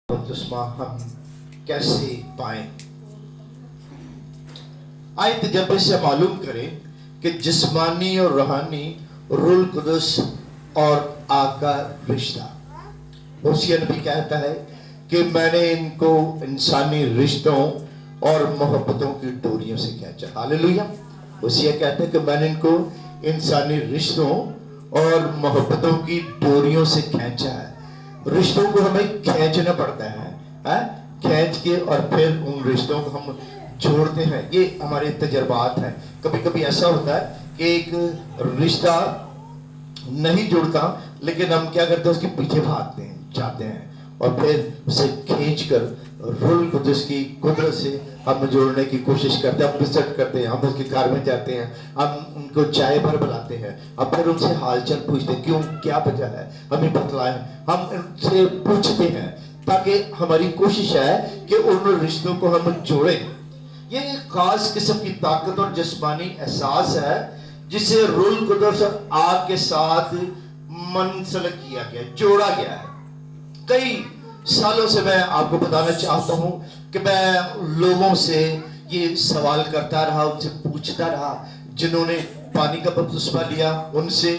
बपतिस्मा हम कैसे पाएं। आए तजर्बे से मालूम करें कि जिस्मानी और रूहानी रूल कुदस और आग का रिश्ता। होशिया नबी कहता है कि मैंने इनको इंसानी रिश्तों और मोहब्बतों की डोरियों से खींचा। हालेलुया। होशिया कहता है कि मैंने इनको इंसानी रिश्तों और मोहब्बतों की डोरियों से खींचा है। रिश्तों को हमें खींचना पड़ता है, खींच के और फिर उन रिश्तों को हम जोड़ते हैं। ये हमारे तजर्बात हैं। कभी कभी ऐसा होता है कि एक रिश्ता नहीं जुड़ता, लेकिन हम क्या करते हैं, उसके पीछे भागते हैं, जाते हैं और फिर उसे खींचकर रूल कुदस की कुदरत से हम जोड़ने की कोशिश करते हैं। हम विजिट करते हैं, हम उसके घर में जाते हैं, हम उनको चाय भर बुलाते हैं, अब फिर उनसे हालचाल पूछते हैं, क्यों, क्या वजह है, हमें बतलाएं। हम उनसे पूछते हैं ताकि हमारी कोशिश है कि उन रिश्तों को हम जोड़ें। ये एक खास किस्म की ताकत और जिस्मानी एहसास है जिसे रूल कुदस और आग के साथ मुंसलिक किया गया, जोड़ा गया है। कई सालों से मैं आपको बताना चाहता हूं कि मैं लोगों से ये सवाल करता रहा, उनसे पूछता रहा, जिन्होंने पानी का बपतिस्मा लिया उनसे,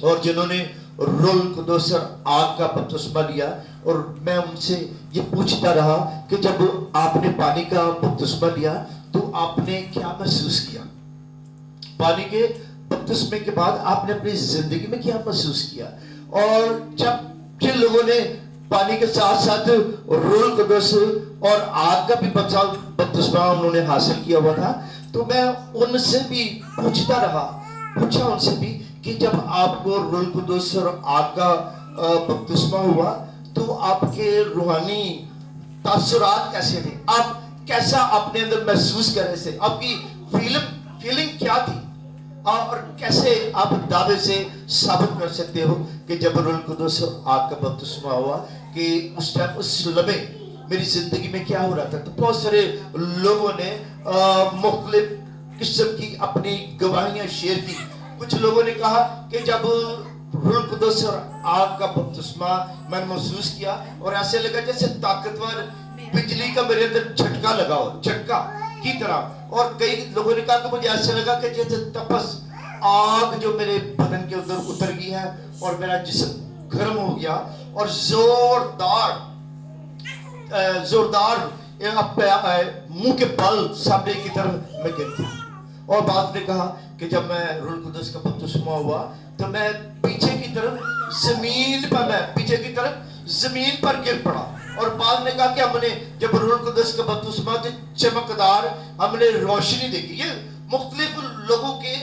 और जिन्होंने रूल कुदस और आग का बपतिस्मा लिया, और मैं उनसे ये पूछता रहा कि जब आपने पानी का बपतिस्मा लिया तो आपने क्या महसूस किया, पानी के बपतिस्मे के बाद आपने अपनी जिंदगी में क्या महसूस किया। और जब जिन लोगों ने पानी के साथ साथ रूल कुदस और आग का भी बपतिस्मा उन्होंने हासिल किया हुआ था, तो मैं उनसे भी पूछा उनसे भी कि जब आपको रूल कुदस और आग का बपतिस्मा हुआ तो आपके रूहानी तासुरात कैसे थे, आप कैसा अपने अंदर महसूस कर रहे थे, आपकी फीलिंग क्या थी, और कैसे आप दावे से साबित कर सकते हो कि जब रूल कुदस और आग का बपतिस्मा हुआ कि उस टाइम, उस लम्हे मेरी जिंदगी में क्या हो रहा था। तो बहुत सारे लोगों ने मुख्तलिफ किस्म की अपनी गवाहियां शेयर की। कुछ लोगों ने कहा कि जब रूल कुदस और आग का बपतिस्मा मैंने महसूस किया और ऐसे लगा जैसे ताकतवर बिजली का मेरे अंदर झटका लगा हो, झटका की तरह। और कई लोगों ने कहा कि मुझे ऐसा लगा कि जैसे तपस आग जो मेरे बदन के अंदर उतर गई है और मेरा जिस्म गर्म हो गया और जोरदार मुंह के बल सामने की तरफ मैं गिर गया। और बाद ने कहा कि जब मैं रूल कुदस का बपतिस्मा हुआ तो मैं पीछे की तरफ जमीन पर गिर पड़ा। और बाद ने कहा कि हमने जब रूल कुदस का बपतिस्मा तो चमकदार हमने रोशनी देखी। ये मुख्तलिफ लोगों के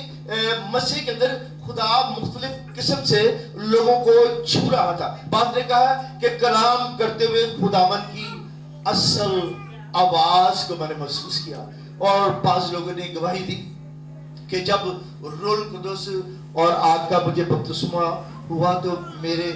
मसीह के अंदर खुदा मुख्तलिफ किस्म से लोगों को छू रहा था। बाद ने कहा कि कलाम करते हुए खुदावन की असल आवाज को मैंने महसूस किया। और पांच लोगों ने गवाही दी कि जब रूल कुदस और आग का मुझे बपतिस्मा हुआ तो मेरे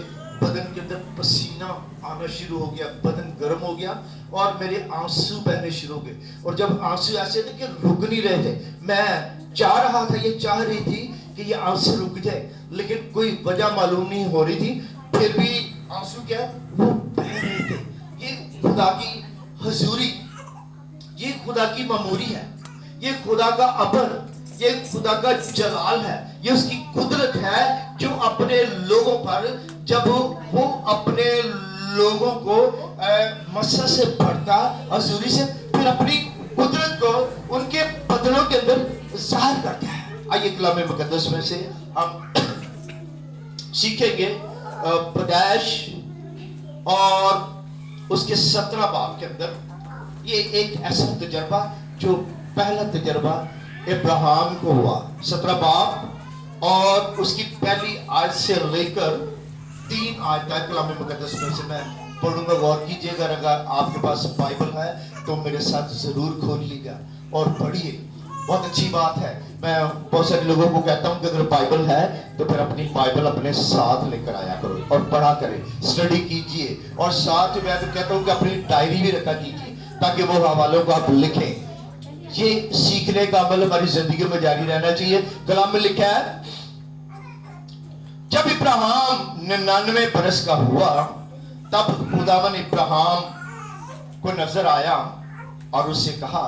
बदन के अंदर पसीना आना शुरू हो गया, बदन गर्म हो गया और मेरे आंसू बहने शुरू हो गए। और जब आंसू ऐसे थे कि रुक नहीं रहे थे, मैं चाह रहा था, ये चाह रही थी कि ये आंसू रुक जाए, लेकिन कोई वजह मालूम नहीं हो रही थी, फिर भी आंसू क्या वो बह रहे थे। ये खुदा की हजूरी, ये खुदा की ममूरी है, ये खुदा का अबर, ये खुदा का जलाल है, ये उसकी कुदरत है जो अपने लोगों पर, जब वो अपने लोगों को मस्सा से भरता हजूरी से, फिर अपनी कुदरत को उनके बदलों के अंदर जाहिर करता है। आइए कलाम मुकद्दस में से हम सीखेंगे पैदाइश और उसके 17 बाब के अंदर। ये एक ऐसा तजर्बा जो पहला तजर्बा इब्राहिम को हुआ। 17 बाब और उसकी पहली आयत से लेकर 3 आयत तक कलाम मुकद्दस में से मैं पढ़ूंगा। गौर कीजिएगा, अगर आपके पास बाइबल है तो मेरे साथ जरूर खोल लीजिएगा और पढ़िए। बहुत अच्छी बात है। मैं बहुत सारे लोगों को कहता हूं कि अगर बाइबल है तो फिर अपनी बाइबल अपने साथ लेकर आया करो और पढ़ा करें, स्टडी कीजिए। और साथ मैं तो कहता हूं कि अपनी डायरी भी रखा कीजिए ताकि वो हवालों को आप लिखें। ये सीखने का अमल हमारी जिंदगी में जारी रहना चाहिए। कलाम में लिखा है, जब इब्राहिम 99 बरस का हुआ तब खुदावन इब्राहिम को नजर आया और उससे कहा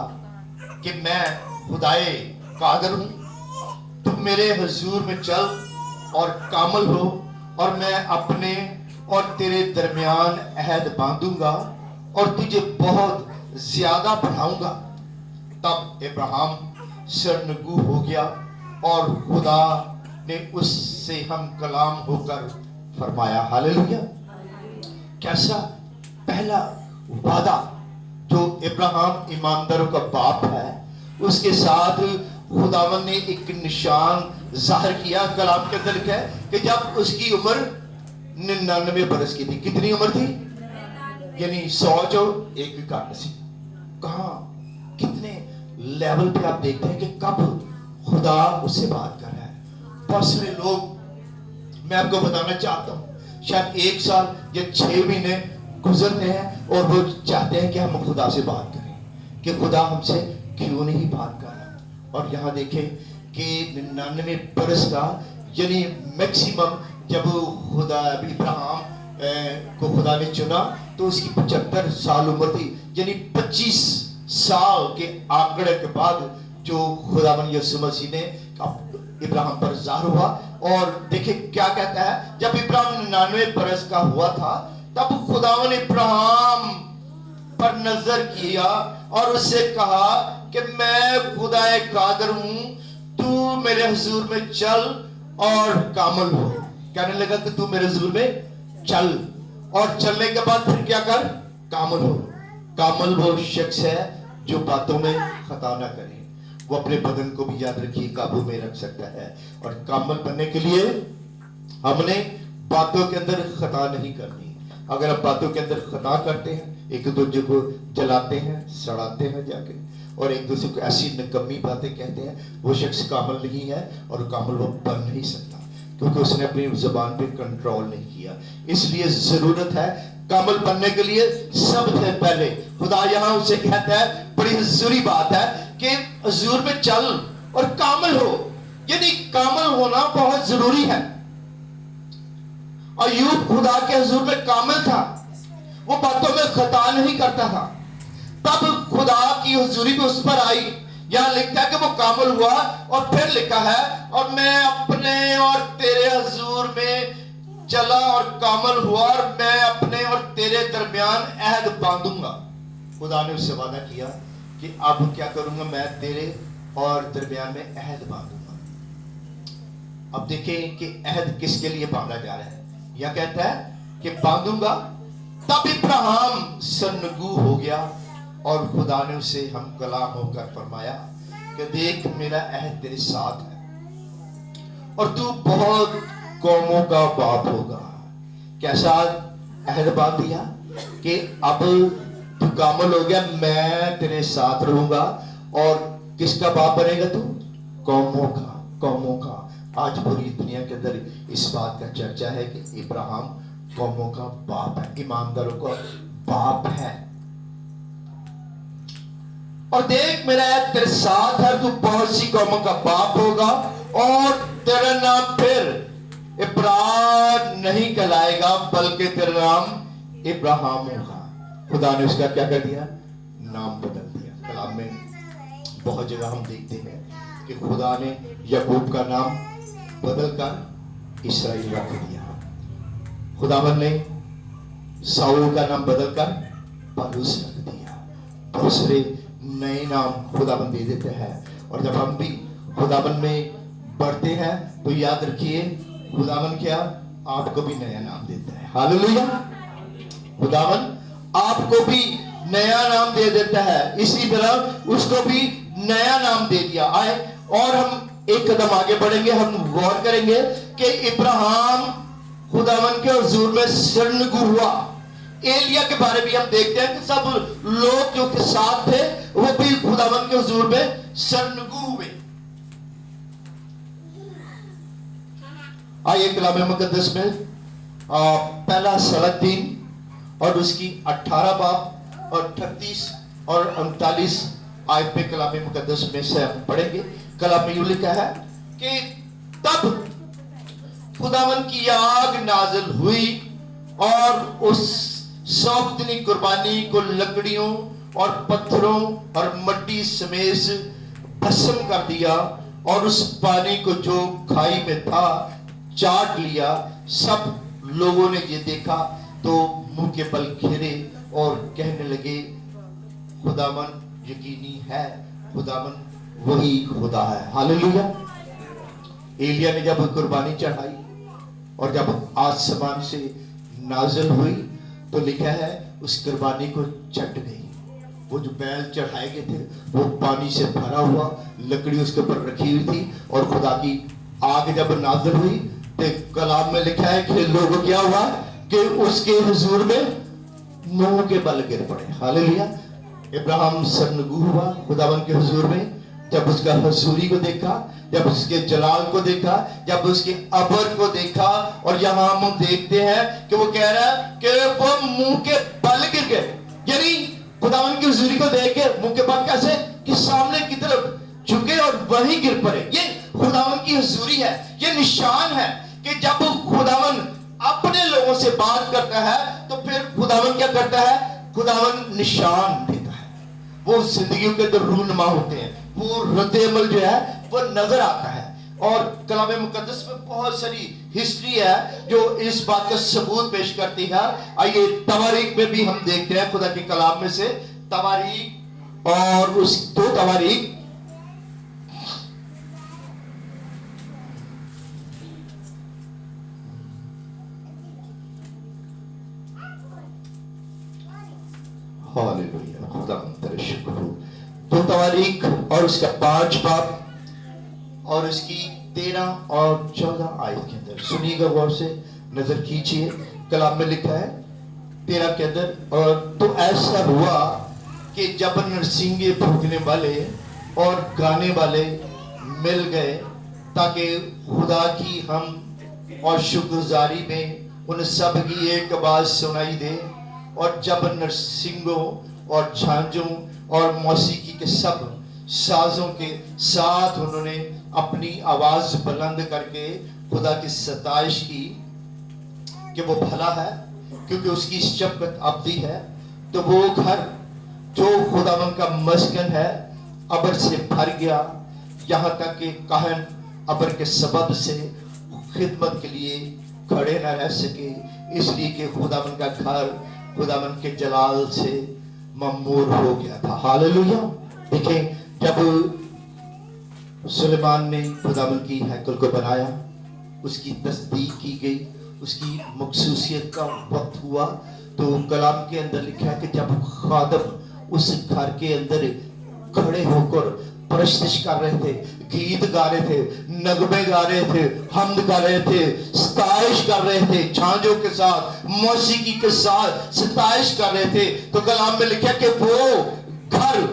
कि मैं खुदाए कादर हूं, तुम मेरे हुजूर में चल और कामल हो, और मैं अपने और तेरे दरमियान अहद बांधूंगा और तुझे बहुत ज्यादा बढ़ाऊंगा। तब इब्राहिम सरनगू हो गया और खुदा ने उससे हम कलाम होकर फरमाया। हालेलुया। कैसा पहला वादा, जो इब्राहिम ईमानदारों का बाप है, उसके साथ खुदावन ने एक निशान जाहिर किया। कलाम के अंदर लिखा है कि जब उसकी उम्र 99 बरस की थी। कितनी उम्र थी? यानी 100 जो एक घट सी। कहां कितने लेवल पे आप देखते हैं कि कब खुदा उससे बात कर रहा है। बहुत सारे लोग, मैं आपको बताना चाहता हूं, शायद 1 साल या 6 महीने गुजरते हैं और वो चाहते हैं कि हम खुदा से बात करें कि खुदा हमसे क्यों नहीं बात कर रहा। और यहाँ देखें कि 99 बरस का, यानी मैक्सिमम, जब खुदा इब्राहिम को खुदा ने चुना तो उसकी 75 साल उम्र थी। यानी 25 साल के आंकड़े के बाद जो खुदावन यीशु मसीह ने इब्राहिम पर ज़ाहिर हुआ। और देखिए क्या कहता है, जब इब्राहिम 99 बरस का हुआ था तब खुदावन इब्राहिम पर नजर किया और उससे कहा कि मैं खुदाए कादर हूं, तू मेरे हुजूर में चल और कामल हो। कहने लगा कि तू मेरे हुजूर में चल, और चलने के बाद फिर क्या कर? कामल हो। कामल वो शख्स है जो बातों में खता ना करे, वो अपने बदन को भी, याद रखिए, काबू में रख सकता है। और कामल बनने के लिए हमने बातों के अंदर खता नहीं करनी। अगर आप बातों के अंदर खता करते हैं, एक दूसरे को जलाते हैं, सड़ाते हैं जाके, और एक दूसरे को ऐसी निकम्मी बातें कहते हैं, वो शख्स कामल नहीं है और कामल वो बन नहीं सकता, क्योंकि उसने अपनी जुबान पे कंट्रोल नहीं किया। इसलिए जरूरत है कामल बनने के लिए सबसे पहले खुदा यहाँ उसे कहता है, बड़ी जरूरी बात है कि हुजूर में चल और कामल हो। यानी कामल होना बहुत जरूरी है। अय्यूब खुदा के हुजूर में कामल था, वो बातों में खता नहीं करता था। तब खुदा की हुजूरी भी उस पर आई। यहां लिखता है कि वो कामल हुआ, और फिर लिखा है, और मैं अपने और तेरे हुजूर में चला और कामल हुआ, और मैं अपने और तेरे दरमियान अहद बांधूंगा। खुदा ने उससे वादा किया कि अब क्या करूंगा, मैं तेरे और दरमियान में अहद बांधूंगा। अब देखें कि अहद किसके लिए बांधा जा रहा है। यह कहता है कि बांधूंगा। तब इब्राहिम सरनगू हो गया और खुदा ने उसे हम कलाम होकर फरमाया कि देख, मेरा अहद तेरे साथ है और तू बहुत कौमों का बाप होगा। कैसा अहद बांध दिया कि अब तू कामल हो गया, मैं तेरे साथ रहूंगा। और किसका बाप बनेगा तू? कौमों का। कौमों का। आज पूरी दुनिया के अंदर इस बात का चर्चा है कि इब्राहिम कौमों का बाप है, ईमानदारों का बाप है। और देख, मेरा तेरे साथ है, तू बहुत सी कौमों का बाप होगा, और तेरा नाम फिर इब्राहिम नहीं कहलाएगा, बल्कि तेरा नाम इब्राहिम होगा। खुदा ने उसका क्या कर दिया? नाम बदल दिया। कलाम में बहुत जगह हम देखते हैं कि खुदा ने याकूब का नाम बदल कर इसराइल रख दिया। खुदावन ने साउल का नाम बदल कर पलूस रख दिया। दूसरे नए नाम खुदावन दे देते हैं। और जब हम भी खुदावन में बढ़ते हैं तो याद रखिए, खुदावन क्या आपको भी नया नाम देता है। हालेलुया। खुदावन आपको भी नया नाम दे देता है, इसी तरह उसको भी नया नाम दे दिया। आए और हम एक कदम आगे बढ़ेंगे। हम गौर करेंगे कि इब्राहिम खुदावन के हुजूर में सरनगू हुआ। एलिया के बारे में हम देखते हैं कि सब लोग जो के साथ थे वो भी खुदावन के हुजूर में सरनगू हुए। आइए कलाम मुकद्दस में पहला सलक 3 और उसकी 18 बाब और 38 और 39 आयत पे कलाम मुकद्दस में से हम पढ़ेंगे। कलाम में यूं लिखा है कि तब खुदावन की आग नाजिल हुई और उस सौंपनी कुर्बानी को लकड़ियों और पत्थरों और मट्टी समेत भस्म कर दिया और उस पानी को जो खाई में था चाट लिया। सब लोगों ने ये देखा तो मुंह के बल घिरे और कहने लगे, खुदावन यकीनी है, खुदावन वही खुदा है। हालेलुया। एलिया ने जब कुर्बानी चढ़ाई और जब आसमान से नाज़िल हुई तो लिखा है उस कुर्बानी को चट गई। वो जो बैल चढ़ाए गए थे वो पानी से भरा हुआ, लकड़ी उसके ऊपर रखी हुई थी और खुदा की आग जब नाज़िल हुई तो कलाम में लिखा है कि लोगों क्या हुआ कि उसके हुजूर में मुंह के बल गिर पड़े। हालेलुया। इब्राहिम सरनगू हुआ खुदावन के हुजूर में, जब उसका हजूरी को देखा, जब उसके जलाल को देखा, जब उसके अबर को देखा। और यहाँ हम देखते हैं कि वो कह रहा है कि वो मुंह के बल गिर गए, यानी खुदावन की हुजूरी को देख के मुंह के बल कैसे कि सामने की तरफ झुके और वहीं गिर पड़े। ये खुदावन की हुजूरी है, ये निशान है कि जब खुदावन अपने लोगों से बात करता है तो फिर खुदावन क्या करता है, खुदावन निशान देता है। वो जिंदगियों के अंदर रूनुमा होते हैं, वो रद्द-ए-अमल जो है वो नजर आता है। और कलाम मुकद्दस में बहुत सारी हिस्ट्री है जो इस बात का सबूत पेश करती है। आइए तवारीख में भी हम देखते हैं खुदा के कलाम में से तवारीख और उस 2 तवारीख हालेलुया, खुदा तेरे शुक्र हो। 2 तवारीख और उसका 5 बाब और उसकी 13 और 14 आयत के अंदर सुनिएगा, गौर से नजर कीजिए। कलाम में लिखा है 13 के अंदर, और तो ऐसा हुआ कि जब नरसिंगे फूंकने वाले और गाने वाले मिल गए ताकि खुदा की हम और शुक्रगुजारी में उन सब की एक आवाज सुनाई दे। और जब नरसिंगों और झांझों और मौसीकी के सब साजों के साथ उन्होंने अपनी आवाज बुलंद करके खुदा की सताइश की कि वो भला है क्योंकि उसकी शफ़क़त अबदी है, तो वो घर जो खुदावन का मस्कन है अबर से भर गया, यहाँ तक कि काहन अबर के सबब से खिदमत के लिए खड़े न रह सके, इसलिए कि खुदावन का घर खुदावन के जलाल से ममूर हो गया था। हालेलुया। देखें, जब सुलेमान ने खुदावन की हैकल को बनाया, उसकी तस्दीक की गई, उसकी मखसूसियत का वक्त हुआ, तो कलाम के अंदर लिखा है कि जब खादम उस घर के अंदर खड़े होकर परस्तिश कर रहे थे, गीत गा रहे थे, नगमे गा रहे थे, हमद गा रहे थे, सताइश कर रहे थे, झांझों के साथ मौसीकी के साथ सताइश कर रहे थे, तो कलाम में लिखा कि वो घर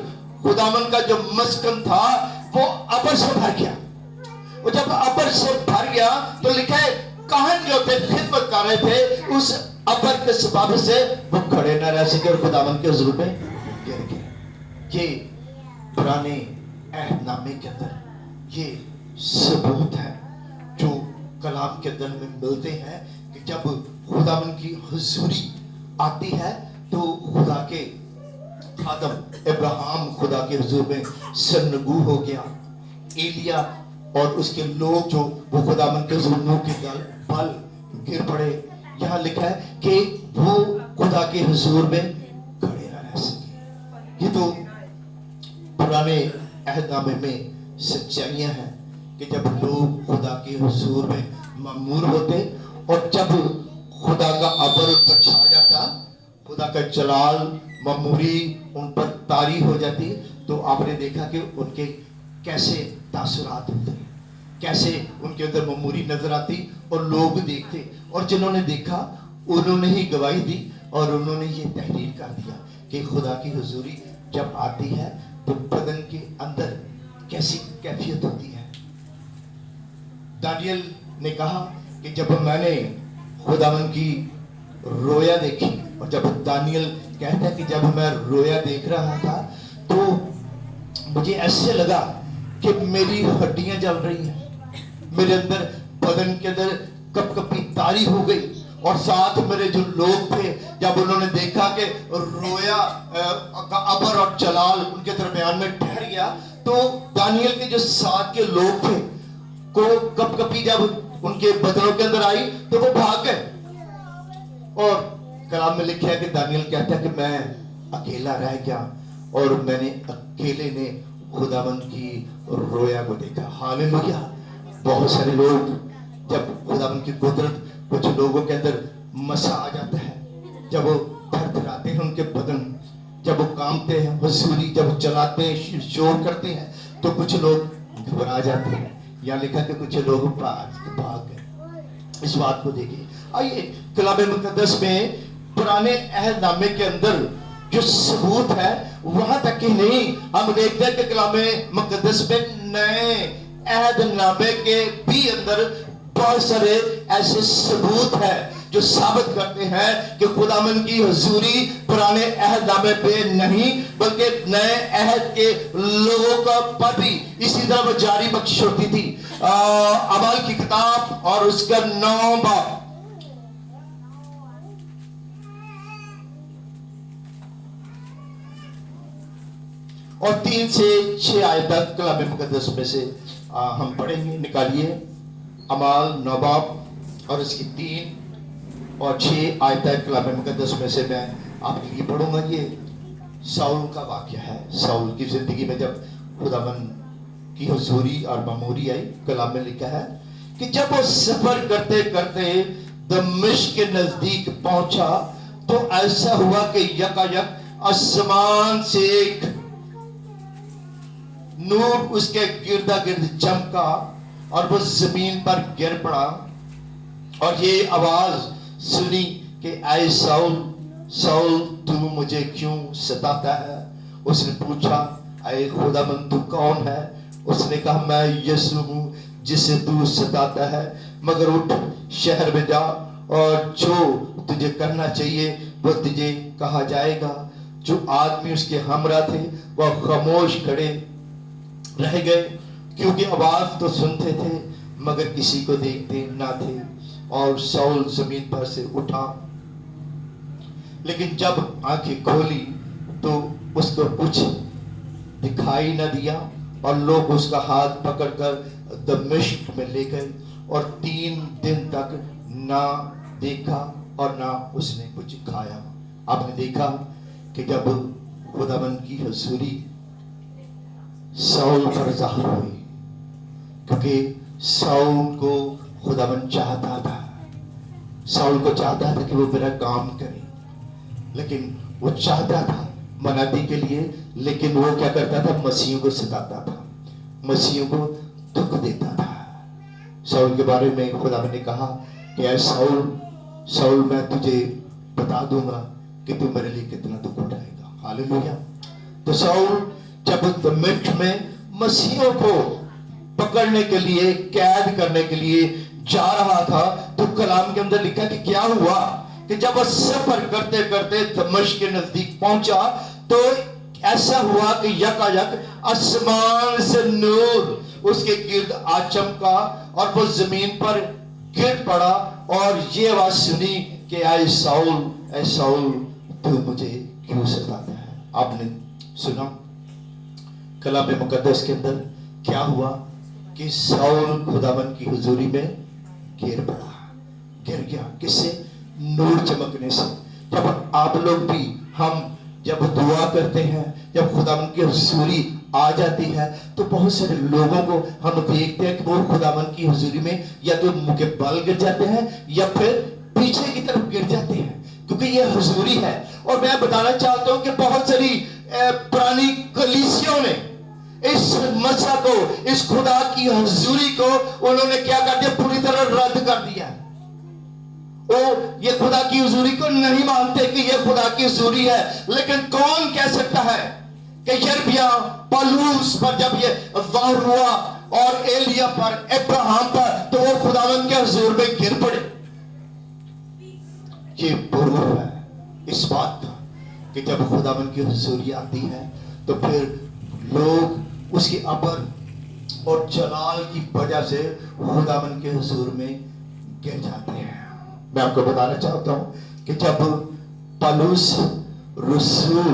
खुदावन का जो मस्कन था वो अबर से भर गया। और जब अबर से भर गया तो लिखा है काहन जो थे खिदमत कर रहे थे, उस अबर के सबब से वो खड़े न रह सके और खुदावन के हुजूर में गिर गए। ये पुराने अहदनामे के अंदर ये सबूत है जो कलाम के अंदर में मिलते हैं कि जब खुदावन की हुजूरी आती है तो खुदा के खादम इब्राहिम खुदा के हुजूर में सरनगू हो गया। एलिया और उसके लोग जो वो खुदावन के हुजूर के बल गिर पड़े। यहाँ लिखा है कि वो खुदा के हुजूर में खड़े न रह सके। ये तो पुराने अहदनामे में सच्चाइयां हैं कि जब लोग खुदा के हुजूर में ममूर होते और जब खुदा का अबर उन पर छा जाता, खुदा का जलाल ममूरी उन पर तारी हो जाती, तो आपने देखा कि उनके कैसे तासुरात होते, कैसे उनके अंदर ममूरी नजर आती और लोग देखते, और जिन्होंने देखा उन्होंने ही गवाही दी और उन्होंने ये तहरीर कर दिया कि खुदा की हुजूरी जब आती है तो बदन के अंदर कैसी कैफियत होती है। दानियल ने कहा कि जब मैंने खुदावन की रोया देखी, और जब दानियल कहता है कि जब मैं रोया देख रहा था तो मुझे ऐसे लगा कि मेरी हड्डियां जल रही हैं, मेरे अंदर बदन के अंदर कपकपी तारी हो गई اور ساتھ میرے جو لوگ تھے جب انہوں نے دیکھا کہ رویا کا ابر اور جلال ان کے درمیان میں ٹھہر گیا تو دانیل کے جو ساتھ کے لوگ تھے کو کپ کپی جب ان کے بدنوں کے اندر آئی تو وہ بھاگ گئے. اور کلام میں لکھا ہے کہ دانیل کہتا ہے کہ میں اکیلا رہ گیا اور میں نے اکیلے نے خداوند کی رویا کو دیکھا. ہاللویا. بہت سارے لوگ جب خداوند کی قدرت کچھ لوگوں کے اندر مسا آ جاتا ہے, جب وہ تھرتھراتے ہیں ان کے بدن, جب وہ کانپتے ہیں, حضوری جب وہ چلاتے ہیں, شور کرتے ہیں تو کچھ لوگ گھبرا جاتے ہیں. یہاں لکھا کہ کچھ لوگ بھاگ گئے. اس بات کو دیکھیں. آئیے کلام مقدس میں پرانے عہد نامے کے اندر جو ثبوت ہے وہاں تک ہی نہیں, ہم دیکھتے ہیں کہ کلام مقدس میں نئے عہد نامے کے بھی اندر بہت سارے ایسے ثبوت ہیں جو ثابت کرتے ہیں کہ خداوند کی حضوری پرانے عہد نامے پہ نہیں بلکہ نئے عہد کے لوگوں کا پر بھی اسی طرح وہ جاری بخش ہوتی تھی. اعمال کی کتاب اور اس کا 9 باب اور 3 سے 6 آیت تک کلام مقدس میں سے ہم پڑھیں گے. نکالیے اعمال 9 باب اور اس کی 3 اور 6 آیت تک کلام مقدس میں سے میں آپ کے لیے پڑھوں گا. یہ ساؤل کا واقعہ ہے. ساؤل کی زندگی میں جب خداوند کی حضوری اور معموری آئی, کلام میں لکھا ہے کہ جب وہ سفر کرتے کرتے دمشق کے نزدیک پہنچا تو ایسا ہوا کہ یکایک آسمان سے ایک نور اس کے گردا گرد چمکا اور وہ زمین پر گر پڑا اور یہ آواز سنی کہ اے ساؤل ساؤل تو مجھے کیوں ستاتا ہے. اس نے پوچھا اے خداوند تو کون ہے؟ اس نے کہا میں یسوع ہوں جسے تو ستاتا ہے, مگر اٹھ شہر میں جا اور جو تجھے کرنا چاہیے وہ تجھے کہا جائے گا. جو آدمی اس کے ہمراہ تھے وہ خاموش کھڑے رہ گئے کیونکہ آواز تو سنتے تھے مگر کسی کو دیکھتے نہ تھے. اور ساؤل زمین پر سے اٹھا لیکن جب آنکھیں کھولی تو اس کو کچھ دکھائی نہ دیا اور لوگ اس کا ہاتھ پکڑ کر دمشق میں لے گئے اور 3 دن تک نہ دیکھا اور نہ اس نے کچھ کھایا. آپ نے دیکھا کہ جب خداوند کی حضوری ساؤل پر ظاہر ہوئی کیونکہ ساؤل کو خداوند چاہتا تھا, ساؤل کو چاہتا تھا کہ وہ میرا کام کرے, لیکن وہ چاہتا تھا منادی کے لیے, لیکن وہ کیا کرتا تھا؟ مسیحوں کو ستاتا تھا, مسیحوں کو دکھ دیتا تھا. ساؤل کے بارے میں خداوند نے کہا کہ اے ساؤل ساؤل میں تجھے بتا دوں گا کہ تو میرے لیے کتنا دکھ اٹھائے گا. ہاللویا. تو ساؤل جب دمشق میں مسیحوں کو پکڑنے کے لیے قید کرنے کے لیے جا رہا تھا تو کلام کے اندر لکھا کہ کیا ہوا کہ جب وہ سفر کرتے کرتے دمشق کے نزدیک پہنچا تو ایسا ہوا کہ یکایک آسمان سے نور اس کے گرد آ چمکا اور وہ زمین پر گر پڑا اور یہ آواز سنی کہ اے ساؤل تو مجھے کیوں ستاتا ہے. آپ نے سنا کلام مقدس کے اندر کیا ہوا کہ ساؤل خداوند کی حضوری میں گر پڑا, گر گیا. کس سے؟ نور چمکنے سے. جب آپ لوگ بھی ہم جب دعا کرتے ہیں, جب خداوند کی حضوری آ جاتی ہے تو بہت سارے لوگوں کو ہم دیکھتے ہیں کہ وہ خداوند کی حضوری میں یا تو منہ کے بل گر جاتے ہیں یا پھر پیچھے کی طرف گر جاتے ہیں کیونکہ یہ حضوری ہے. اور میں بتانا چاہتا ہوں کہ بہت ساری پرانی کلیسیوں نے اس مسا کو, اس خدا کی حضوری کو انہوں نے کیا کر دیا؟ پوری طرح رد کر دیا. وہ یہ خدا کی حضوری کو نہیں مانتے کہ یہ خدا کی حضوری ہے. لیکن کون کہہ سکتا ہے کہ یرمیا پالوس پر جب یہ ظاہر ہوا اور ایلیا پر, ابراہیم پر, تو وہ خداوند کے حضور میں گر پڑے. یہ پروف ہے اس بات کا کہ جب خداوند کی حضوری آتی ہے تو پھر لوگ اس کی ابر اور جلال کی وجہ سے خداوند کے حضور میں گر جاتے ہیں. मैं आपको बताना चाहता हूं कि जब पौलुस रसूल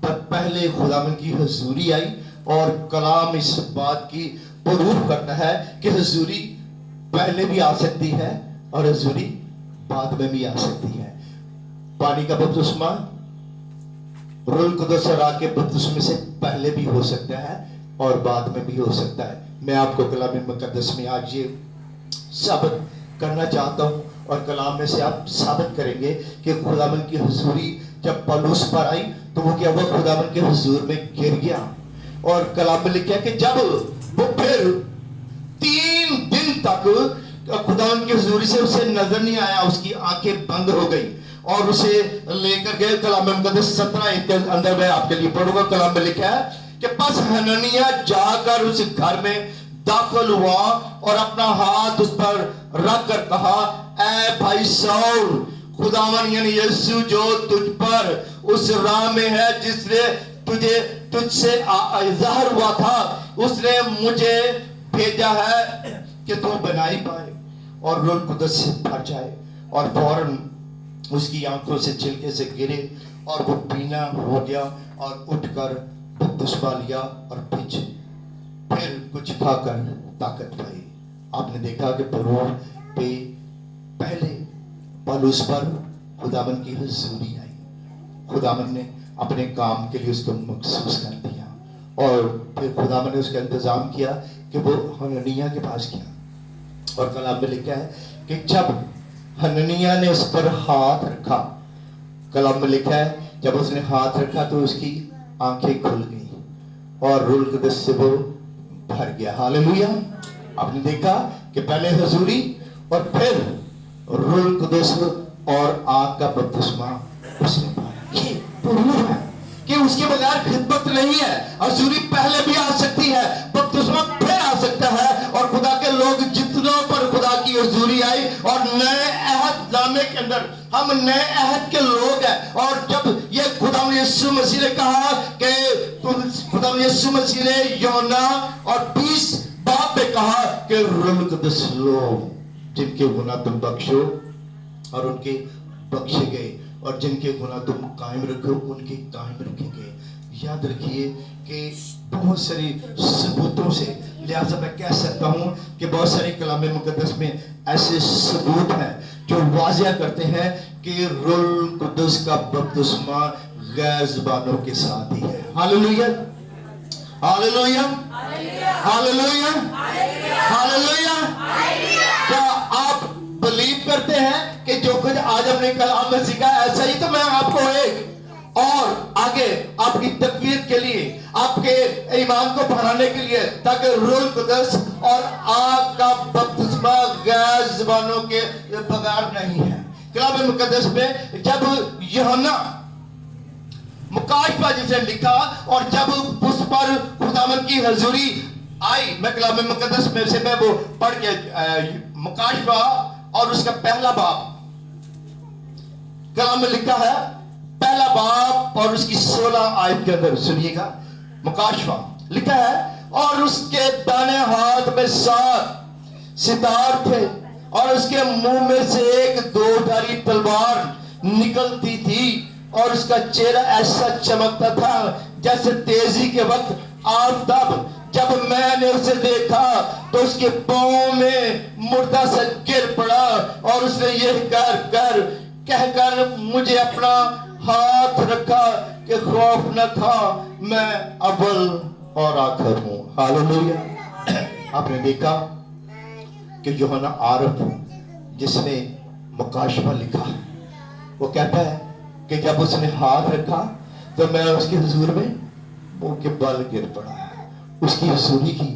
तब पहले खुदावन की हुजूरी आई, और कलाम इस बात की प्रूफ करता है कि हुजूरी पहले भी आ सकती है और हुजूरी बाद में भी आ सकती है। पानी का बपतिस्मा रूह कुदस और आग के बपतिस्मे से पहले भी हो सकता है और बाद में भी हो सकता है। मैं आपको कलाम मुकद्दस में आज ये साबित करना चाहता हूँ, और कलाम में से आप साबित करेंगे कि खुदावन की हुजूरी जब पौलुस पर आई तो वो क्या, वो खुदावन के हुजूर में गिर गया। और कलाम में लिखा कि जब वो फिर 3 दिन तक खुदावन की हुजूरी से उसे नजर नहीं आया, उसकी आंखें बंद हो गई और उसे लेकर गए। कलाम मुकद्दस 17 के अंदर मैं आपके लिए पढ़ूंगा। कलाम में लिखा है कि बस हननिया जाकर उस घर में दाखिल हुआ और अपना हाथ उस पर रख कर कहा, ऐ भाई साउल, खुदावन यानी यीशु जो तुझ पर उस राह में है जिसने तुझसे ज़ाहिर हुआ था, उसने मुझे भेजा है कि तू बनाई पाए और रूह कुदस से भर जाए। और फौरन उसकी आंखों से छिलके से गिरे और वो पीना हो गया और उठकर बपतिस्मा लिया और फिर कुछ खाकर ताकत पाई। आपने देखा कि परोह पे पहले पौलुस पर खुदावन की हुजूरी आई, खुदावन ने अपने काम के लिए उसको मखसूस कर दिया, और फिर खुदावन ने उसका इंतजाम किया कि वो हननिया के पास गया। और कलाम में लिखा है कि जब हननिया ने उस पर हाथ रखा, कलाम में लिखा है जब उसने हाथ रखा तो उसकी आंखें खुल गई और रूह कुदस से वो भर गया। हालेलुया। आपने देखा कि पहले हुजूरी और फिर रूह कुदस और आग का बपतिस्मा उसने पाया। ये प्रूफ है कि उसके बगैर खिदमत नहीं है। हुजूरी पहले भी आ सकती है, बपतिस्मा फिर आ सकता है। और खुदा के लोग जितनों पर खुदा की हुजूरी आई, और नए अहद नामे के अंदर हम नए अहद के लोग हैं। और जब ये खुदा यीशु मसीह ने कहा कि खुदा यीशु मसीह ने यूहन्ना और 20 बाब में कहा कि रूह कुदस लो जिनके गुनाह तुम बख्शो और उनके बख्शे गए, और जिनके गुनाह तुम कायम रखो उनके कायम रखे गए। याद रखिए कि बहुत सारी सबूतों से, लिहाजा मैं कह सकता हूं कि बहुत सारे कलाम मुकद्दस में ऐसे सबूत हैं जो वाज़िया करते हैं कि रूह कुदस का बपतिस्मा गैर ज़बानों के साथ ही है। Hallelujah, hallelujah, hallelujah, hallelujah. क्या आप बिलीव करते हैं कि जो कुछ आज हमने कलाम में सीखा ऐसा ही तो मैं आपको एक और आगे आपकी तकवीर के लिए, आपके ईमान को बढ़ाने के लिए, ताकि रूह कुदस और आग का बपतिस्मा गैर ज़बानों के बगैर नहीं है। कलाम मुकद्दस में जब यूहन्ना मुकाशफा जिसे लिखा और जब उस पर खुदावन की हुजूरी आई, मैं कलाम मुकद्दस में से मैं वो पढ़ के मुकाशफा और उसका पहला बाब कलाम में लिखा है, पहला बाब और उसकी 16 आयत के अंदर सुनिएगा। मुकाशफा लिखा है, और उसके दाहिने हाथ में 7 सितार थे और उसके मुंह में से एक 2-धारी तलवार निकलती थी, और उसका चेहरा ऐसा चमकता था जैसे तेजी के वक्त आफताब। जब मैंने उसे देखा तो उसके पांव में मुर्दा से गिर पड़ा, और उसने यह कहकर मुझे अपना हाथ रखा कि खौफ न खा, मैं अव्वल और आखिर हूं। हालेलुया। आपने देखा कि यूहन्ना आरफ जिसने मुकाशफा लिखा, वो कहता है कि जब उसने हाथ रखा तो मैं उसके हुजूर में मुंह के बल गिर पड़ा, उसकी हुजूरी की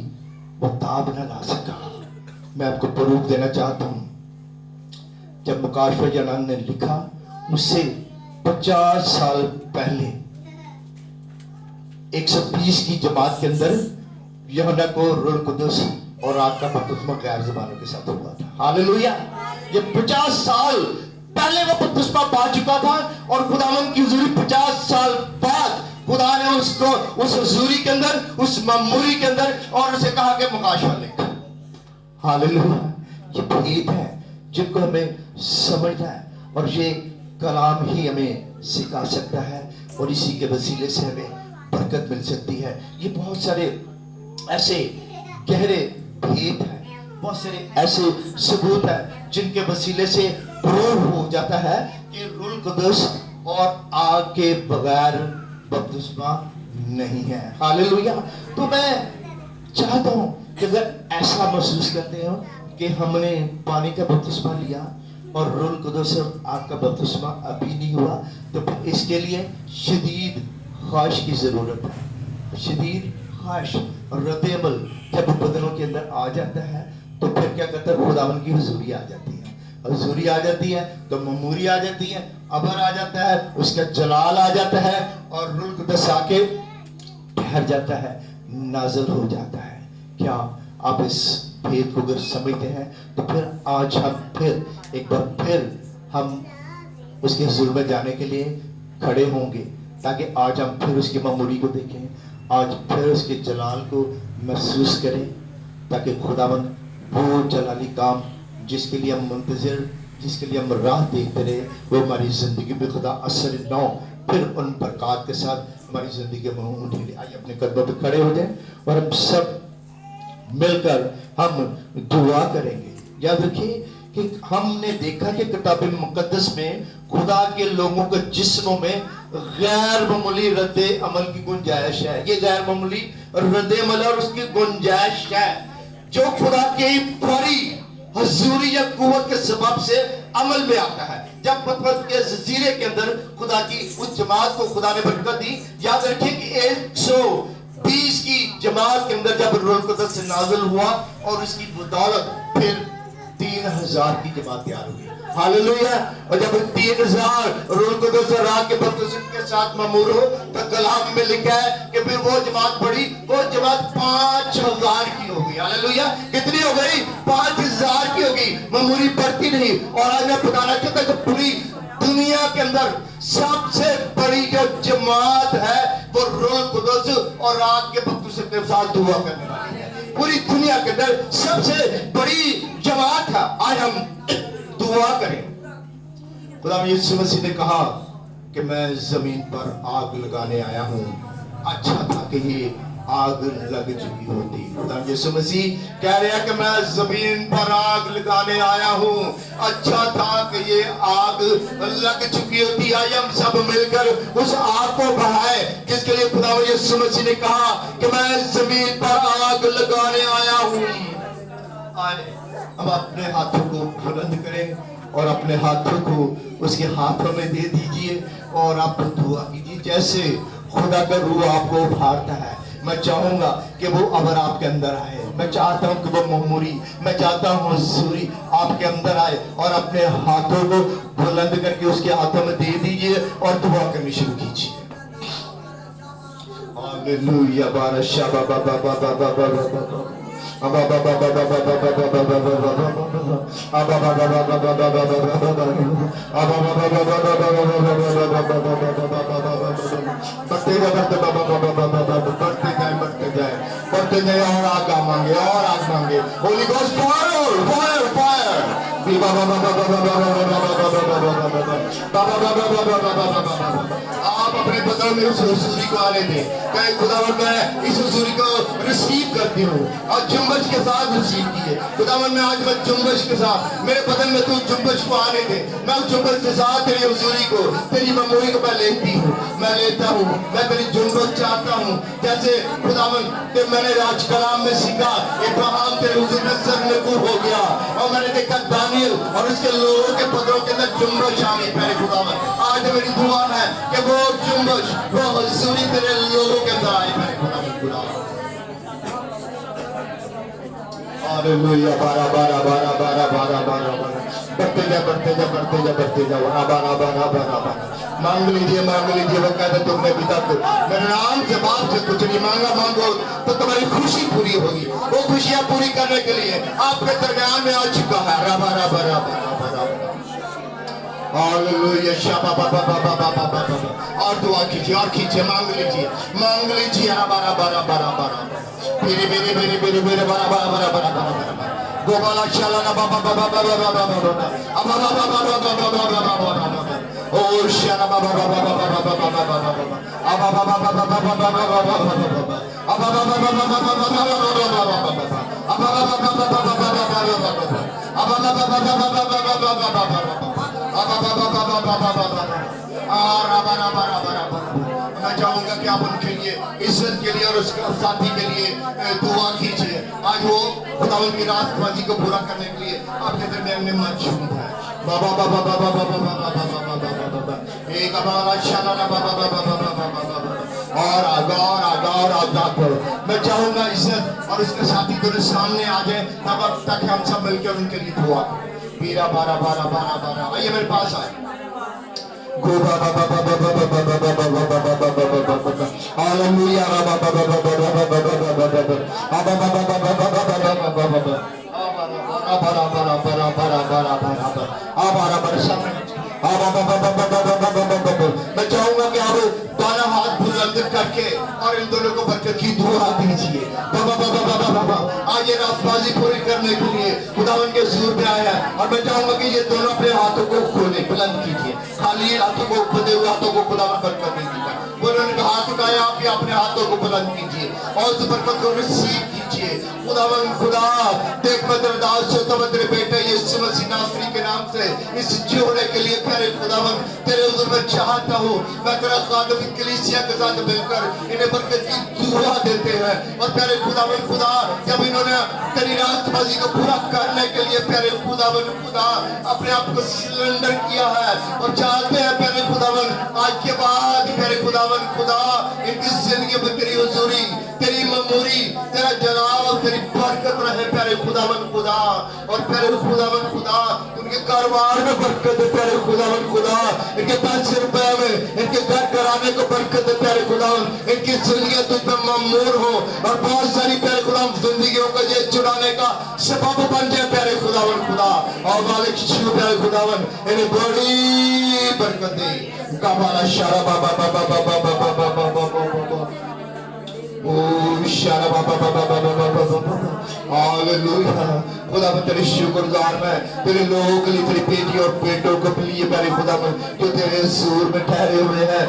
वो ताब न ला सका। मैं आपको प्रूफ देना चाहता हूं, जब मुकाशफा जनान ने लिखा उससे 50 साल पहले 120 की जमात के अंदर यूहन्ना को रूह कुदस और आग का बपतिस्मा गैर ज़बानों के साथ हुआ था। हालेलुया। ये 50 साल पहले वो बपतिस्मा पा चुका था, और खुदावन की हुजूरी 50 साल बाद खुदा ने उसको उस हुजूरी के अंदर, उस ममूरी के अंदर, और उसे कहा कि मुकाशफा लिख। हालेलुया। ये भेद है जिनको हमें समझना है, और ये कलाम ही हमें सिखा सकता है, और इसी के वसीले से हमें बरकत मिल सकती है। ये बहुत सारे ऐसे गहरे भेद हैं, बहुत सारे ऐसे सबूत हैं जिनके वसीले से प्रूव हो जाता है कि रूह कुदस और आग के बगैर बपतिस्मा नहीं है। हालेलुया। तो मैं चाहता हूं कि अगर ऐसा महसूस करते हो कि हमने पानी का बपतिस्मा लिया और रूह कुदस और आग का बपतिस्मा अभी नहीं हुआ, तो फिर इसके लिए शदीद ख्वाहिश की जरूरत है। शदीद ख्वाहिश और रद्द-ए-अमल जब बदनों के अंदर आ जाता है तो फिर क्या कहता है, खुदावन की हुजूरी आ जाती है। हुजूरी आ जाती है तो ममूरी आ जाती है, अबर आ जाता है, उसका जलाल आ जाता है, और रूह कुदस आके ठहर जाता है, नाज़िल हो जाता है। क्या आप इस भेद को अगर समझते हैं तो फिर आज हम फिर एक बार फिर हम उसके हुजूर में जाने के लिए खड़े होंगे, ताकि आज हम फिर उसकी ममूरी को देखें, आज फिर उसके जलाल को महसूस करें, ताकि खुदावन वो जलाली काम जिसके लिए हम मुंतज़िर, जिसके लिए हम राह देखते रहे, वो हमारी ज़िंदगी में खुदा असर नौ फिर उन बरक़ात के साथ हमारी ज़िंदगी में उठे। आइए अपने कदमों पे खड़े हो जाएं और हम सब मिलकर हम दुआ करेंगे। याद रखिए कि हमने देखा कि किताब मुक़द्दस में खुदा के लोगों के जिस्मों में गैर मामूली रद्दे अमल की गुंजाइश है। ये गैर मामूली रद्दे अमल और उसकी गुंजाइश है जो खुदा की बड़ी हुजूरी या कुव्वत के सबब से अमल में आता है। जब पतरस के जजीरे के अंदर खुदा की उस जमात को खुदा ने बरकत दी, याद रखिए कि 120 की जमात के अंदर जब रूह कुदस से नाज़िल हुआ और उसकी बदौलत फिर 3000 की जमात तैयार हुई। हालेलुया। और जब 3000 रूह कुदस और आग के बपतिस्मे के साथ ममूर हो तो कलाम में लिखा है कि फिर वो जमात बढ़ी, वो जमात 5000 की हो गई। हालेलुया। कितनी हो गई? 5000 की हो गई। ममूरी बढ़ती नहीं। और आज मैं बताना चाहता हूं कि पूरी दुनिया के अंदर सबसे बड़ी जो जमात है वो रूह कुदस और आग के बपतिस्मे के साथ दुआ करने वाली है। पूरी दुनिया के अंदर सबसे बड़ी जमात है। आज हम दुआ करें। खुदा यीशु मसीह ने कहा कि मैं जमीन पर आग लगाने आया हूं, अच्छा था कि ये आग लग चुकी होती। खुदा यीशु मसीह कह रहे हैं कि मैं जमीन पर आग लगाने आया हूं, अच्छा था कि ये आग लग चुकी होती। आइए हम सब मिलकर उस आग को बढ़ाए जिसके लिए खुदा यीशु मसीह ने कहा कि मैं जमीन पर आग लगाने आया हूं। आए हम अपने हाथों को बुलंद करें और अपने हाथों को उसके हाथों में दे दीजिए और आप दुआ कीजिए जैसे खुदा का रूह आपको उभारता है। मैं चाहूंगा कि वो अबर आपके अंदर आए। मैं चाहता हूं कि वो ममूरी, मैं चाहता हूं हुजूरी आपके अंदर आए और अपने हाथों को बुलंद करके उसके हाथों में दे दीजिए और दुआ करनी शुरू कीजिए। हालेलुया। बारशा बाबा बाबा बाबा बाबा बढ़ते जाए और आग मांगे और आग मांगे। Holi ghost fire fire fire. आप अपने बदन में उस हुजूरी को आने दें। कहे खुदावन मैं इस हुजूरी को रिसीव करती हूँ और जुम्बश के साथ रिसीव किए। खुदावन मैं आज मैं जुम्बश के साथ मेरे बदन में तू जुम्बश को आने दे। मैं उस जुम्बश के साथ तेरी हुजूरी को, तेरी ममूरी को मैं लेती हूँ, मैं लेता हूँ। मैं तेरी जुम्बश चाहता हूँ जैसे खुदावन कि मैंने राज कलाम में सीखा इब्राहिम तेरे हुजूर में सरनगू हो गया और मैंने देखा दानियल और उसके लोगों के बदनों के अंदर जुम्बश आ गई। मेरे खुदावन आज मेरी दुआ है कि वो जुम्बश वो हुजूरी तेरे लोगों के अंदर आए। मेरे खुदावन हालेलुया। बारा बारा बारा बारा बारा बारा बारा बढ़ते जा बढ़ते जा बढ़ते जा बढ़ते जा बारा बारा बारा बारा बारा। मांग लीजिए मांग लीजिए। वो कहते तुमने अभी तक मेरे नाम से बाप से कुछ नहीं मांगा, मांगो तो तुम्हारी खुशी पूरी होगी। वो खुशियां पूरी करने के लिए आपके दरमियान में आ चुका है। रबा रबा रबा रबा हालेलुया। शाबा बाबा बाबा बाबा बाबा। और दुआ कीजिए और कीजिए, मांग लीजिए। रबा रबा रबा रबा रबा। मेरे मेरे मेरे मेरे मेरे बड़ा बड़ा बड़ा बड़ा बड़ा बड़ा। गोबाला शाला बाबा बाबा बाबा बाबा बाबा अबा बाबा बाबा बाबा बाबा बाबा ओ शाला बाबा बाबा बाबा बाबा बाबा बाबा अबा बाबा बाबा बाबा बाबा बाबा बाबा अबा बाबा बाबा बाबा बाबा बाबा अबा बाबा बाबा बाबा बाबा अबा बाबा बाबा बाबा बाबा बाबा मैं चाहूंगा कि आप उनके लिए इज्जत के लिए और उसके साथी के लिए दुआ कीजिए। आज वो खुदावंद की रास्तबाजी को पूरा करने के लिए आपके दरमियान में मौजूद है। बाबा बाबा बाबा बाबा बाबा बाबा बाबा बाबा एक बाबा शाला बाबा बाबा बाबा बाबा और आगा करो। मैं चाहूंगा इज्जत और उसके साथी दोनों सामने आ जाए तब तक हम सब मिलकर उनके लिए दुआ करें। पीरा बारा बारा बारा बारा आइए मेरे पास आए। गोबा बाबा बाबा बाबा बाबा बाबा बाबा बाबा बाबा हालेलुया बाबा बाबा बाबा बाबा बाबा बाबा बाबा बाबा बाबा बारा बारा बारा बारा बारा बारा बारा बारा सामने मैं चाहूंगा कि आप दोनों हाथ बुलंद करके और इन दोनों को बरकत की दुआ दीजिए। बाबा बाबा बाबा बाबा आज ये रास्तबाजी पूरी करने के लिए खुदावन के हुजूर में आया और मैं चाहूंगा कि ये दोनों अपने हाथों को खोले बुलंद कीजिए। खाली हाथों को खुदे हुए हाथों को खुदावन बरकत दीजिएगा। उन्होंने हाथ उठाया, आप भी अपने हाथों को बुलंद कीजिए और उस बरकत को रिसीव कीजिए। खुदावन खुदा देख मैं तेरे दास होता मैं तेरे बेटे यीशु मसीह नासरी के नाम से इस जोड़े के लिए प्यारे खुदावन तेरे हुजूर में चाहता हूँ। मैं तेरा खादिम कलीसिया के साथ मिलकर इन्हें बरकत की दुआ देते हैं और प्यारे खुदावन खुदा जब इन्होंने तेरी रास्तबाजी को पूरा करने के लिए प्यारे खुदावन खुदा अपने आप को सिलेंडर किया है और चाहते हैं प्यारे खुदावन आज के बाद प्यारे खुदावन खुदा इनकी जिंदगी में तेरी हुजूरी तेरी ममूरी तेरा जलाल तेरी बरकत रहे प्यारे खुदावन खुदा और प्यारे खुदावन खुदा उनके कारोबार में बरकत है प्यारे खुदावन खुदा इनके 5 रुपए में इनके घर कराने को बरकत है प्यारे खुदावन इनकी जिंदगी तुझ पे ममूर हो और बहुत सारी प्यारे खुदावन जिंदगियों को ये चुराने का सबब बन जाए प्यारे खुदावन खुदा और मालिक शिव प्यारे खुदावन इन्हें बड़ी बरकत दे। काबाला शारा बाबा बाबा बाबा बाबा बाबा बाबा ओ शारा बाबा बाबा बाबा बाबा हालेलुया। खुदा मैं तेरे शुक्रगुजार मैं तेरे लोगों के लिए तेरी बेटी और बेटों को लिए प्यारे खुदा मैं जो तेरे हुजूर में ठहरे हुए हैं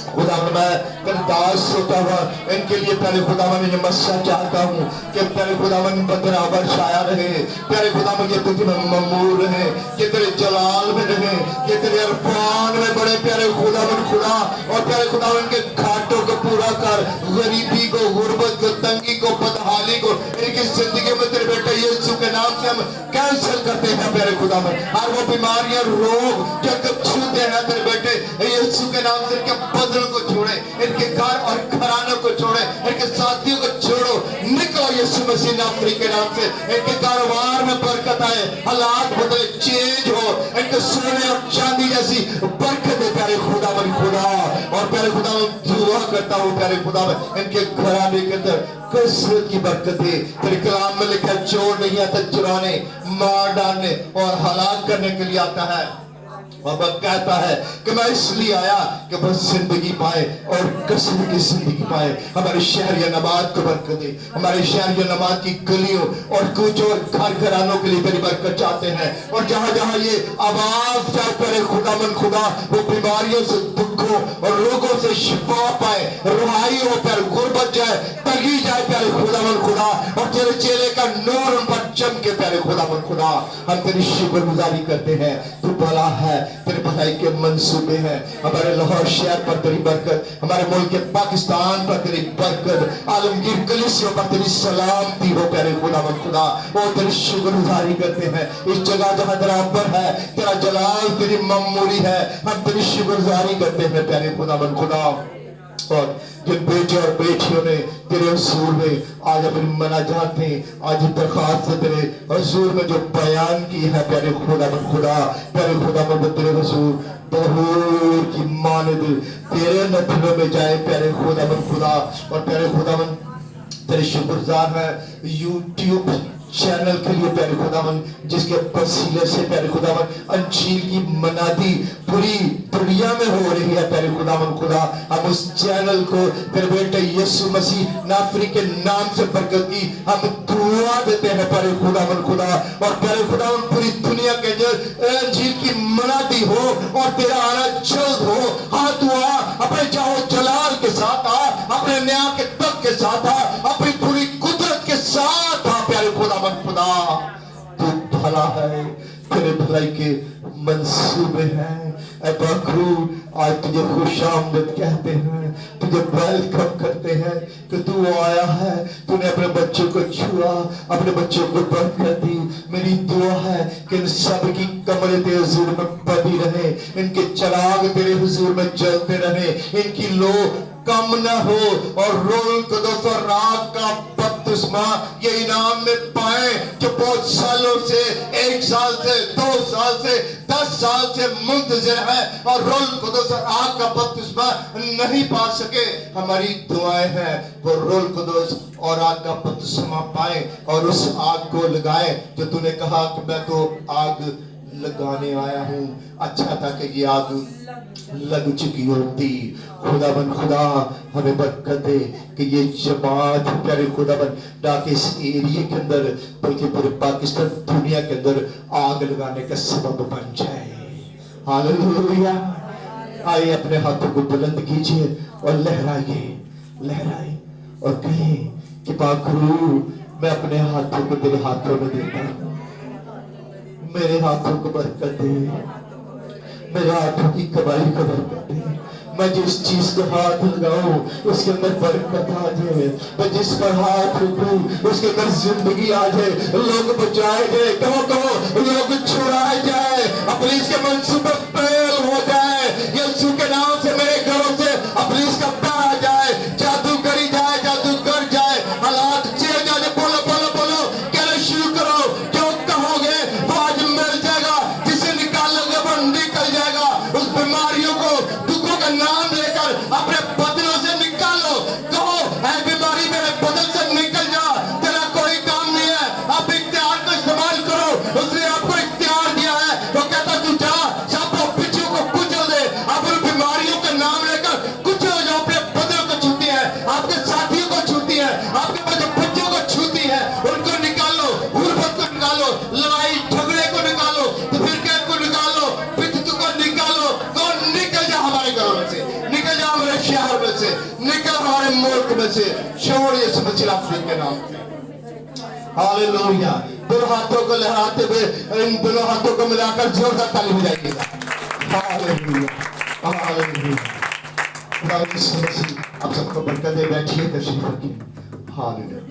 खुदा मैं तेरे दास होता हुआ इनके लिए प्यारे खुदा मैं मस्सा चाहता हूँ कि प्यारे खुदा मैं बदराबर छाया रहे प्यारे खुदा मैं ये तुझ में ममूर रहे कि तेरे जलाल में रहे कि तेरे अरफान में बड़े प्यारे खुदा मन खुदा और प्यारे खुदा के घाटों को पूरा कर गरीबी को गुर्बत को तंगी को बदहाली को इनकी जिंदगी में तेरे बेटे यीशु के नाम से हम कैंसिल करते हैं प्यारे खुदा में हर वो बीमारियां रोग जो कब छूते हैं तेरे बेटे यीशु के नाम से इनके बदल को छोड़े इनके घर और घरानों को छोड़े इनके साथियों को छोड़ो निकलो यीशु मसीह नासरी के नाम से इनके कारोबार में बरकत आए हालात बदले चेंज हो इनके सोने और चांदी जैसी बरकत है प्यारे खुदा मन खुदा और प्यारे खुदा दुआ करता हूँ प्यारे खुदा इनके घराने के अंदर कसरत की बरकत है। तेरे कलाम में लिखा चोर नहीं आता चुराने मार डालने और हलाक करने के लिए आता है और वह कहता है कि मैं इसलिए आया कि बस जिंदगी पाए और कसरत की जिंदगी पाए। हमारे शहर या नबाद को बरकत दे हमारे शहर या नबाद की गलियों और कुछ और घर घरानों के लिए तेरी बरकत चाहते हैं और जहां जहां ये आवाज जाए प्यारे खुदा मन खुदा वो बीमारियों से दुखों और रोगों से शिफा पाए रुहाई हो प्यारे गुर्बत जाए तगी जाए प्यारे खुदा मन खुदा और तेरे चेहरे का नूर उन पर चमके प्यारे खुदा मन खुदा। हम तेरी शुक्रगुजारी करते हैं तू भला है तेरे भलाई के मंसूबे हैं हमारे लाहौर शहर पर तेरी बरकत हमारे मुल्क के पाकिस्तान पर तेरी बरकत आलमगीर कलीसियों पर तेरी सलामती हो प्यारे खुदा मन खुदा वो तेरी शुक्रगुजारी करते हैं इस जगह जहां तेरा अब्बर है तेरा जलाल तेरी ममूरी है हम तेरी शुक्रगुजारी करते हैं प्यारे खुदा मन खुदा और जिन बेटे और बेटियों ने तेरे हुजूर में आज अपनी मनाजात में आज दरखास्त तेरे हुजूर में जो बयान की है प्यारे खुदा मन खुदा प्यारे खुदा मन तेरे हुजूर बहूर की मानद तेरे नथनों में जाए प्यारे खुदा मन खुदा और प्यारे खुदा मन तेरे शुक्रगुजार है यूट्यूब चैनल के लिए प्यारे खुदावन जिसके वसीले से प्यारे खुदावन अंजील की मनादी पूरी दुनिया में हो रही है प्यारे खुदावन खुदा हम उस चैनल को तेरे बेटे यीशु मसीह नासरी के नाम से बरकत की हम दुआ दुआ देते हैं प्यारे खुदावन खुदा। और प्यारे खुदावन पूरी दुनिया के जो अंजीर की मनादी हो और तेरा आना जल्द हो। हाँ तू आ, अपने जाओ जलाल के साथ आ, अपने न्याय के तक के साथ आ, अपनी पूरी कुदरत के साथ आ प्यारे खुदावन खुदा। तू भला है, तेरे भलाई के मंसूबे हैं। ऐ बाखरू आज तुझे खुशामदीद कहते हैं, तुझे वेलकम करते हैं कि तू आया है। तूने अपने बच्चों को छुआ, अपने बच्चों को बरकत दी। मेरी दुआ है कि इन सब की कमरें तेरे हुजूर में बनी रहे, इनके चिराग तेरे हुजूर में जलते रहे, इनकी लो कम न हो और रूह कुदस और रात का बपतिस्मा ये इनाम में पाए जो बहुत सालों से, 1 साल से, 2 साल से, 10 साल से मुंतज़िर है और रूह कुदस और आग का बपतिस्मा नहीं पा सके। हमारी दुआएं हैं वो रूह कुदस और आग का बपतिस्मा पाए और उस आग को लगाए जो तूने कहा कि मैं तो आग लगाने आया हूँ। अच्छा था कि ये आग लग चुकी होती। खुदाबंद खुदा हमें बरकत दे कि ये जमात प्यारे खुदाबंद ताकि इस एरिया के अंदर बल्कि पूरे पाकिस्तान दुनिया के अंदर आग लगाने का सबब बन जाए। हालेलुया। आइए अपने हाथों को बुलंद कीजिए और लहराइए, लहराइए और कहें कि पाखरू मैं अपने हाथों को तेरे हाथों में देता हूँ। मेरे हाथों को बरकत दे, मेरे हाथों की कमाई को बरकत दे। मैं जिस चीज को हाथ लगाऊं उसके अंदर बरकत आ जाए, मैं जिस पर हाथ रखूं उसके अंदर जिंदगी आ जाए, लोग बचाए जाए, कहो लोग छुड़ाए जाए, पुलिस के मंसूबे फेल हो जाए। यीशु के नाम से मेरे घरों से पुलिस का डर आ जाए, जादू करी जाए, जादू कर जाए, हालात चेंज जाए। बोलो बोलो बोलो, कहना शुरू करो। जो कहोगे वो आज मिल जाएगा, जिसे निकालोगे वो निकल जाएगा। उस बीमारियों को, दुखों का नाम लेकर अपने बदनों से निकालो। कहो ऐ बीमारी मेरे बदन से निकल जा, तेरा कोई काम नहीं है। आप इख्तियार को इस्तेमाल करो, उसने आपको इख्तियार दिया है। वो कहता तू जा, सबको पिछू को कुचल दे। आप उन बीमारियों का नाम लेकर कुचल जो अपने बदनों को छूती है, आपके साथियों को छूती है, आपके बच्चों को छूती है, उनको निकालो। गुर्बत को निकालो, लड़ाई झगड़े को निकालो, फिरकत को निकालो, फितनत को निकालो। कौन निकल जा हमारे घरों में से, निकल जा हमारे शहर में से, निकल हमारे मुल्क में से। छोड़ यीशु मसीह के नाम पे। हालेलुया। दोनों हाथों को लहराते हुए इन दोनों हाथों को मिलाकर जोरदार ताली हो जाएगी। Hallelujah, hallelujah. खुदा यीशु मसीह आप सबको बरकत दे। बैठिए, तशरीफ रखिए। हालेलुया।